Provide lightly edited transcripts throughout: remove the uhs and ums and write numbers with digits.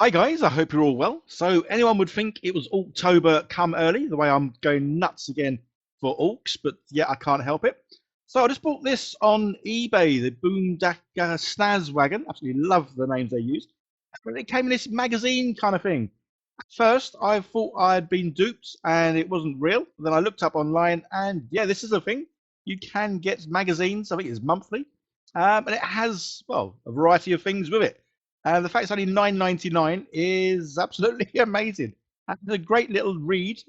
Hi guys, I hope you're all well. So anyone would think it was October come early, the way I'm going nuts again for orks, but yeah, I can't help it. So I just bought this on eBay, the Boondaka Snaz wagon. Absolutely love the names they used. But it came in this magazine kind of thing. At first, I thought I'd been duped and it wasn't real. Then I looked up online and yeah, this is a thing. You can get magazines, I think it's monthly, and it has, well, a variety of things with it. And the fact it's only 9.99 is absolutely amazing. And it's a great little read.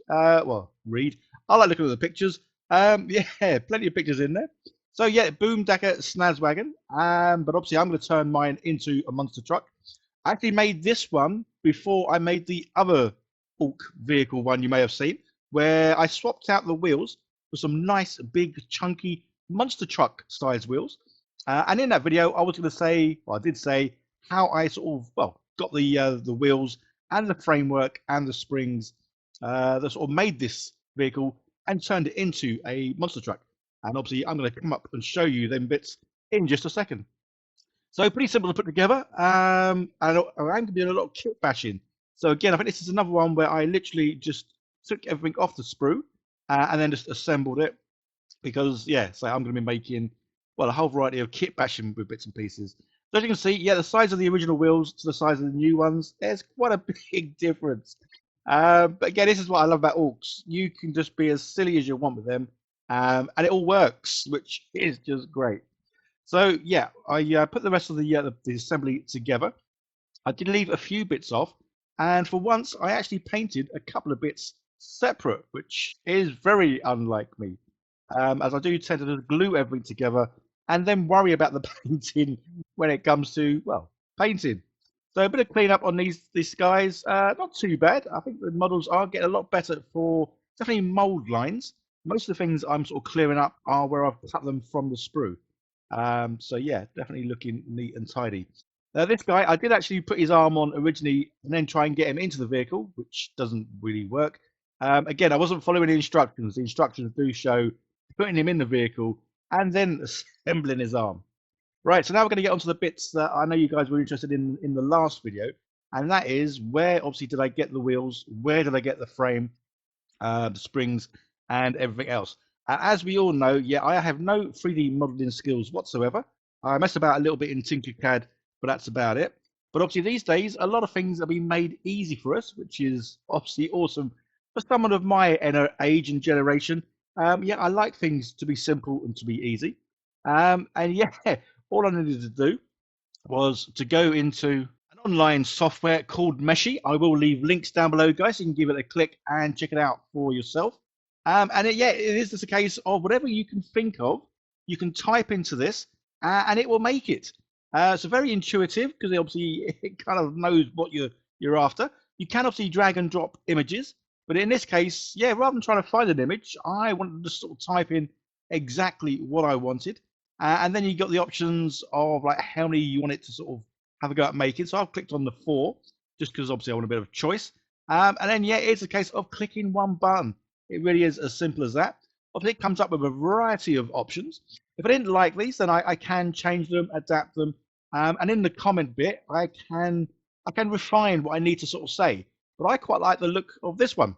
Read. I like looking at the pictures. Yeah, plenty of pictures in there. So yeah, Boom Decker Snazwagon. But obviously I'm going to turn mine into a monster truck. I actually made this one before I made the other Ork vehicle one you may have seen, where I swapped out the wheels for some nice, big, chunky monster truck size wheels. And in that video, I was going to say, well, I did say how I sort of, well, got the wheels and the framework and the springs that sort of made this vehicle and turned it into a monster truck. And obviously, I'm going to come up and show you them bits in just a second. So pretty simple to put together. And I'm going to be doing a lot of kit bashing. So again, I think this is another one where I literally just took everything off the sprue and then just assembled it because yeah, so I'm going to be making well a whole variety of kit bashing with bits and pieces. So as you can see, yeah, the size of the original wheels to the size of the new ones, there's quite a big difference. But again, this is what I love about orks. You can just be as silly as you want with them, and it all works, which is just great. So yeah, I put the rest of the assembly together. I did leave a few bits off, and for once, I actually painted a couple of bits separate, which is very unlike me, as I do tend to just glue everything together and then worry about the painting when it comes to well painting. So a bit of cleanup on these guys, not too bad. I think the models are getting a lot better for definitely mold lines. Most of the things I'm sort of clearing up are where I've cut them from the sprue. So yeah, definitely looking neat and tidy. Now this guy, I did actually put his arm on originally and then try and get him into the vehicle, which doesn't really work. Again, I wasn't following the instructions. The instructions do show putting him in the vehicle and then assembling his arm. Right, so now we're going to get onto the bits that I know you guys were interested in the last video, and that is where obviously did I get the wheels, where did I get the frame, the springs, and everything else. As we all know, yeah, I have no 3D modeling skills whatsoever. I mess about a little bit in Tinkercad, but that's about it. But obviously these days, a lot of things are being made easy for us, which is obviously awesome for someone of my age and generation. Yeah, I like things to be simple and to be easy. And yeah, all I needed to do was to go into an online software called Meshy. I will leave links down below, guys, so you can give it a click and check it out for yourself. Yeah, it is just a case of whatever you can think of, you can type into this, and it will make it. So very intuitive because obviously it kind of knows what you're after. You can obviously drag and drop images, but in this case, yeah, rather than trying to find an image, I wanted to just sort of type in exactly what I wanted, and then you got the options of like how many you want it to sort of have a go at making. So I've clicked on the 4 just because obviously I want a bit of choice. And then yeah, it's a case of clicking one button. It really is as simple as that. Obviously, it comes up with a variety of options. If I didn't like these, then I can change them, adapt them, and in the comment bit, I can refine what I need to sort of say. But I quite like the look of this one.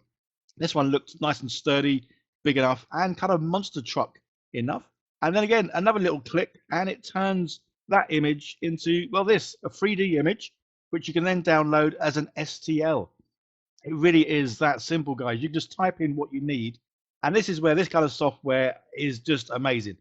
This one looks nice and sturdy, big enough, and kind of monster truck enough. And then again, another little click, and it turns that image into, well, this, a 3D image, which you can then download as an STL. It really is that simple, guys. You just type in what you need. And this is where this kind of software is just amazing,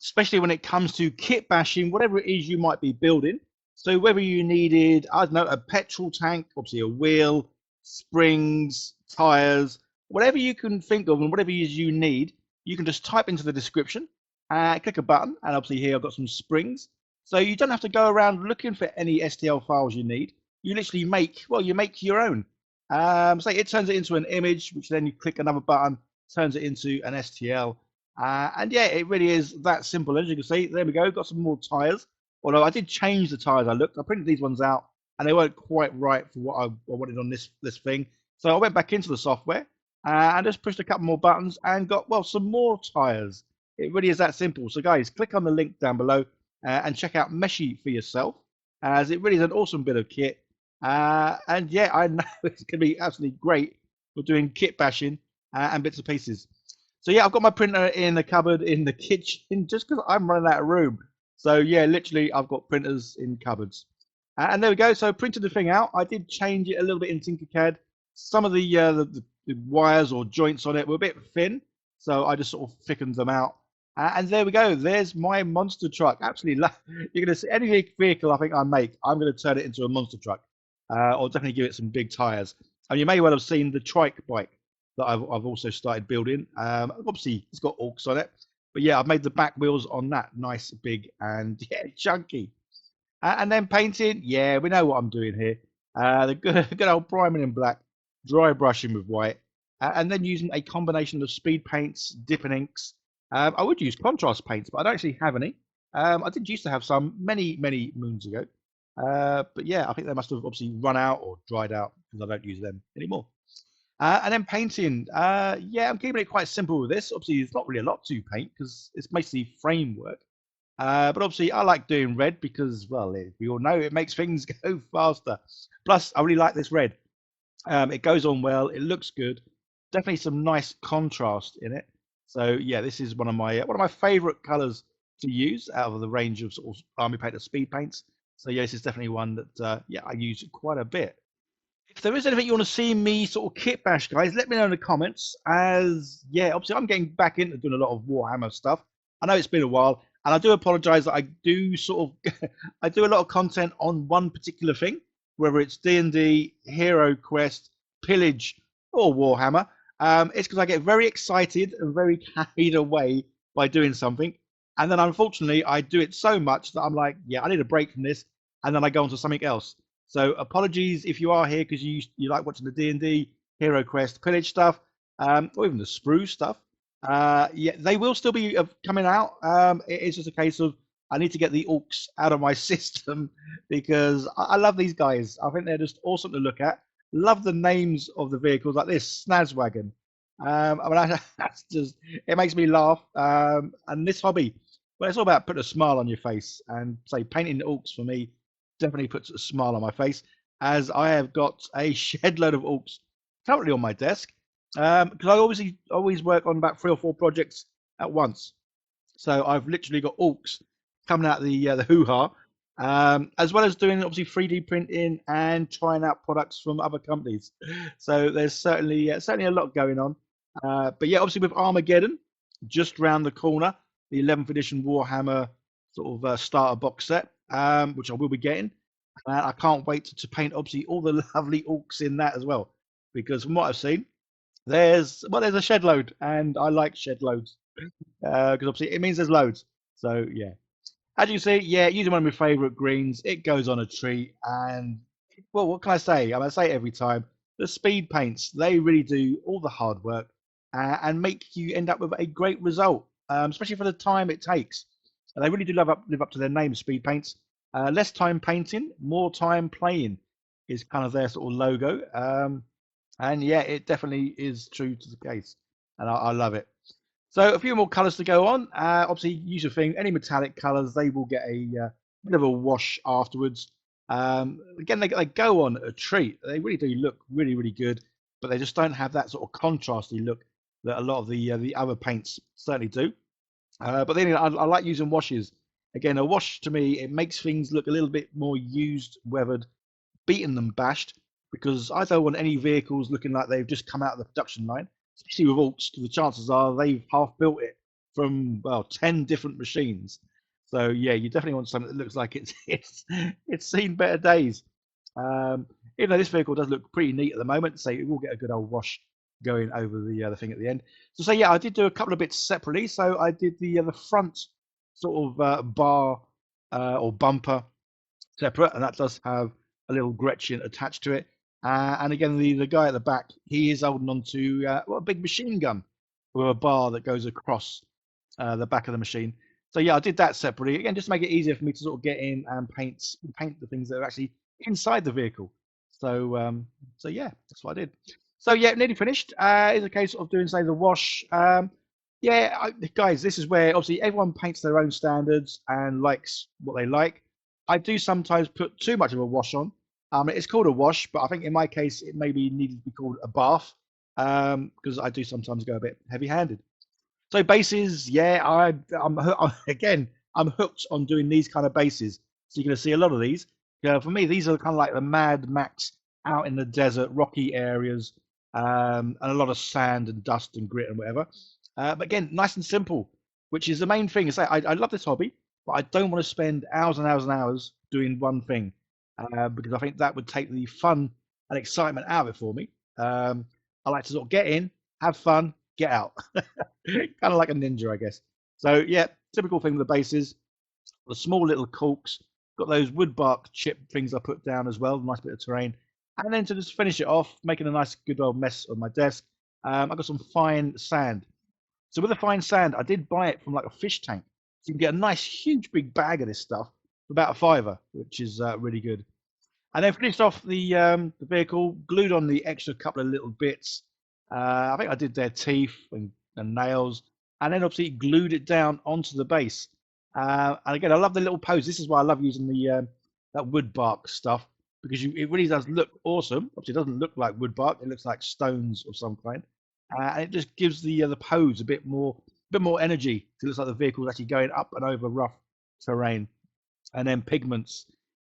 especially when it comes to kit bashing, whatever it is you might be building. So whether you needed, I don't know, a petrol tank, obviously a wheel, springs, tires, whatever you can think of and whatever it is you need, you can just type into the description, click a button, and obviously here I've got some springs. So you don't have to go around looking for any STL files you need. You literally make, well, you make your own. So it turns it into an image, which then you click another button, turns it into an STL. And yeah, it really is that simple. As you can see, there we go, got some more tires. Although I did change the tires I looked. I printed these ones out and they weren't quite right for what I wanted on this thing. So I went back into the software and just pushed a couple more buttons and got, well, some more tires. It really is that simple. So guys, click on the link down below and check out Meshy for yourself, as it really is an awesome bit of kit. And yeah, I know it's going to be absolutely great for doing kit bashing and bits and pieces. So yeah, I've got my printer in the cupboard in the kitchen just because I'm running out of room. So yeah, literally, I've got printers in cupboards. And there we go. So I printed the thing out. I did change it a little bit in Tinkercad. Some of the wires or joints on it were a bit thin, so I just sort of thickened them out. And there we go. There's my monster truck. Absolutely, you're going to see any vehicle I think I make, I'm going to turn it into a monster truck, or definitely give it some big tires. And you may well have seen the trike bike that I've also started building. Obviously, it's got orks on it, but yeah, I've made the back wheels on that nice, big, and yeah, chunky. And then painting, yeah, we know what I'm doing here. The good old priming in black, dry brushing with white, and then using a combination of speed paints, dipping inks. I would use contrast paints, but I don't actually have any. I did used to have some many moons ago. But yeah, I think they must have obviously run out or dried out because I don't use them anymore. And then painting, yeah, I'm keeping it quite simple with this. Obviously, it's not really a lot to paint because it's mostly framework. But obviously, I like doing red because, well, we all know it makes things go faster. Plus, I really like this red. It goes on well. It looks good. Definitely some nice contrast in it. So yeah, this is one of my favourite colours to use out of the range of sort of army paint or speed paints. So yeah, this is definitely one that yeah, I use quite a bit. If there is anything you want to see me sort of kit bash, guys, let me know in the comments. As yeah, obviously I'm getting back into doing a lot of Warhammer stuff. I know it's been a while, and I do apologise that I do sort of I do a lot of content on one particular thing, whether it's D&D, Hero Quest, Pillage, or Warhammer. It's because I get very excited and very carried away by doing something, and then unfortunately I do it so much that I'm like, yeah, I need a break from this, and then I go on to something else. So apologies if you are here because you like watching the D&D, Hero Quest, Pillage stuff, or even the Sprue stuff. Yeah, they will still be coming out. It's just a case of I need to get the orks out of my system because I love these guys. I think they're just awesome to look at. Love the names of the vehicles like this Snazwagon. I mean, that's just it makes me laugh. And this hobby, well, it's all about putting a smile on your face. And say painting orks for me definitely puts a smile on my face, as I have got a shed load of orks currently on my desk. Because I always work on about 3 or 4 projects at once. So I've literally got orks coming out of the hoo-ha, as well as doing obviously 3D printing and trying out products from other companies. So there's certainly a lot going on. But yeah, obviously with Armageddon just round the corner, the 11th edition Warhammer sort of starter box set, which I will be getting. And I can't wait to paint obviously all the lovely orks in that as well, because from what I've seen, there's a shed load, and I like shed loads because obviously it means there's loads. So yeah, as you can see, yeah, using one of my favourite greens, it goes on a treat. And well, what can I say? I say it every time. The speed paints, they really do all the hard work and make you end up with a great result, especially for the time it takes. And they really do live up to their name, speed paints. Less time painting, more time playing is kind of their sort of logo. And yeah, it definitely is true to the case, and I love it. So a few more colours to go on. Obviously, usual thing. Any metallic colours, they will get a bit of a wash afterwards. Again, they go on a treat. They really do look really good, but they just don't have that sort of contrasty look that a lot of the other paints certainly do. But then I like using washes. Again, a wash to me, it makes things look a little bit more used, weathered, beaten than bashed, because I don't want any vehicles looking like they've just come out of the production line, especially with orks, because the chances are they've half built it from, well, 10 different machines. So yeah, you definitely want something that looks like it's seen better days. Even though this vehicle does look pretty neat at the moment, so it will get a good old wash going over the thing at the end. So yeah, I did do a couple of bits separately. So I did the front sort of bar or bumper separate, and that does have a little Gretchen attached to it. And again, the guy at the back, he is holding on to a big machine gun with a bar that goes across the back of the machine. So yeah, I did that separately again, just to make it easier for me to sort of get in and paint the things that are actually inside the vehicle. So yeah, that's what I did. So yeah, nearly finished. It's a case of doing say the wash. Yeah, guys, this is where obviously everyone paints their own standards and likes what they like. I do sometimes put too much of a wash on. It's called a wash, but I think in my case it maybe needed to be called a bath, because I do sometimes go a bit heavy-handed. So bases, yeah, again, I'm hooked on doing these kind of bases. So you're going to see a lot of these. For me, these are kind of like the Mad Max out in the desert, rocky areas, and a lot of sand and dust and grit and whatever. But again, nice and simple, which is the main thing. I love this hobby, but I don't want to spend hours and hours and hours doing one thing, because I think that would take the fun and excitement out of it for me. I like to sort of get in, have fun, get out. Kind of like a ninja, I guess. So yeah, typical thing with the bases, the small little corks, got those wood bark chip things I put down as well, nice bit of terrain. And then to just finish it off, making a nice good old mess on my desk, I got some fine sand. So with the fine sand, I did buy it from like a fish tank. So you can get a nice huge big bag of this stuff for about a fiver, which is really good. And then finished off the vehicle, glued on the extra couple of little bits. I think I did their teeth and nails, and then obviously glued it down onto the base. And again, I love the little pose. This is why I love using the that wood bark stuff, because it really does look awesome. Obviously, it doesn't look like wood bark; it looks like stones of some kind, and it just gives the pose a bit more energy. It looks like the vehicle's actually going up and over rough terrain. And then pigments.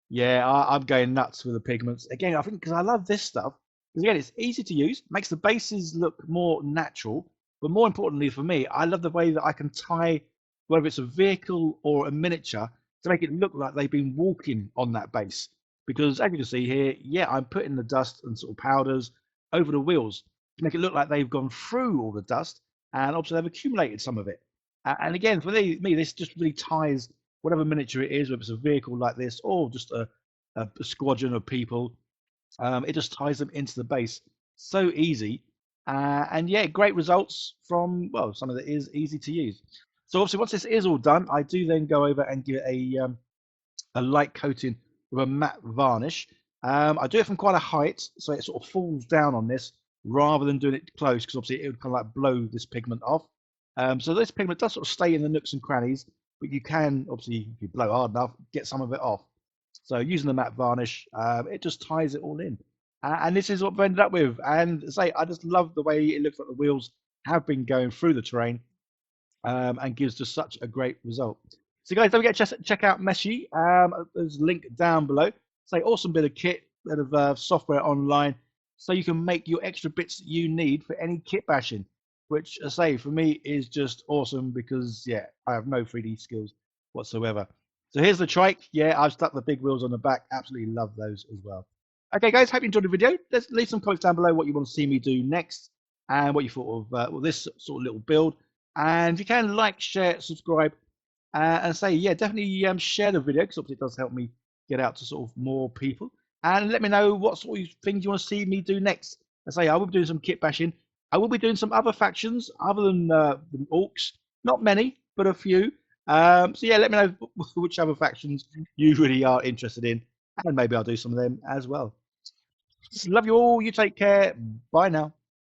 Yeah, I'm going nuts with the pigments. Again, I think because I love this stuff. Because again, it's easy to use, makes the bases look more natural. But more importantly for me, I love the way that I can tie, whether it's a vehicle or a miniature, to make it look like they've been walking on that base. Because as you can see here, yeah, I'm putting the dust and sort of powders over the wheels to make it look like they've gone through all the dust, and obviously they've accumulated some of it. And again, for me, this just really ties whatever miniature it is, whether it's a vehicle like this or just a squadron of people. It just ties them into the base. So easy. And yeah, great results from, well, something that is easy to use. So obviously once this is all done, I do then go over and give it a light coating with a matte varnish. I do it from quite a height, so it sort of falls down on this rather than doing it close, because obviously it would kind of like blow this pigment off. So this pigment does sort of stay in the nooks and crannies, but you can obviously, if you blow hard enough, get some of it off. So using the matte varnish, it just ties it all in. And this is what I've ended up with. And say, I just love the way it looks like the wheels have been going through the terrain, and gives just such a great result. So guys, don't forget to check out Meshy. There's a link down below. Say, awesome bit of kit, bit of software online, so you can make your extra bits that you need for any kit bashing, which I say for me is just awesome because yeah, I have no 3D skills whatsoever. So here's the trike. Yeah, I've stuck the big wheels on the back. Absolutely love those as well. Okay, guys, hope you enjoyed the video. Let's leave some comments down below what you want to see me do next and what you thought of well, this sort of little build. And if you can, like, share, subscribe, and say, yeah, definitely share the video, because obviously it does help me get out to sort of more people. And let me know what sort of things you want to see me do next. I say I will be doing some kit bashing. I will be doing some other factions other than orks. Not many, but a few. So yeah, let me know which other factions you really are interested in, and maybe I'll do some of them as well. Love you all. You take care. Bye now.